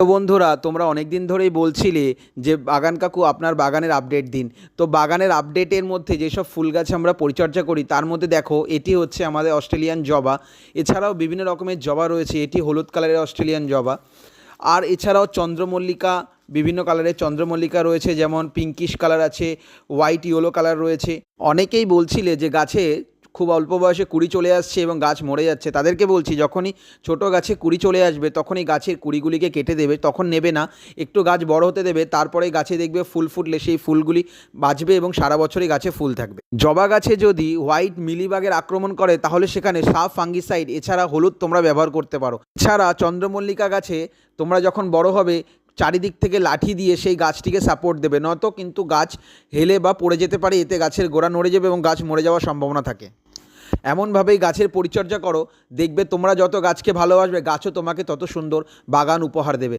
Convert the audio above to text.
তো বন্ধুরা, তোমরা অনেক দিন ধরেই বলছিলে যে বাগান কাকু আপনার বাগানের আপডেট দিন। তো বাগানের আপডেটের মধ্যে যেসব ফুল গাছ আমরা পরিচর্যা করি তার মধ্যে দেখো, এটি হচ্ছে আমাদের অস্ট্রেলিয়ান জবা। এছাড়াও বিভিন্ন রকমের জবা রয়েছে, এটি হলুদ কালারের অস্ট্রেলিয়ান জবা। আর এছাড়াও চন্দ্রমল্লিকা, বিভিন্ন কালারের চন্দ্রমল্লিকা রয়েছে, যেমন পিঙ্কিশ কালার আছে, হোয়াইট ইয়েলো কালার রয়েছে। অনেকেই বলছিলে যে গাছে খুব অল্প বয়সে কুড়ি চলে আসছে এবং গাছ মরে যাচ্ছে। তাদেরকে বলছি, যখনই ছোট গাছে কুড়ি চলে আসবে তখনই গাছের কুড়িগুলিকে কেটে দেবে, তখন নেবে না, একটু গাছ বড় হতে দেবে, তারপরে গাছে দেখবে ফুল ফুটলে সেই ফুলগুলি বাঁচবে এবং সারা বছরই গাছে ফুল থাকবে। জবা গাছে যদি হোয়াইট মিলিবাগের আক্রমণ করে তাহলে সেখানে সাফ ফাঙ্গিসাইড এছাড়া হলুদ তোমরা ব্যবহার করতে পারো। এছাড়া চন্দ্রমল্লিকা গাছে তোমরা যখন বড় হবে চারিদিক থেকে লাঠি দিয়ে সেই গাছটিকে সাপোর্ট দেবে, নয়তো কিন্তু গাছ হেলে বা পড়ে যেতে পারে, এতে গাছের গোড়া নড়ে যাবে এবং গাছ মরে যাওয়ার সম্ভাবনা থাকে। এমনভাবেই গাছের পরিচর্যা করো, দেখবে তোমরা যত গাছকে ভালোবাসবে গাছও তোমাকে তত সুন্দর বাগান উপহার দেবে।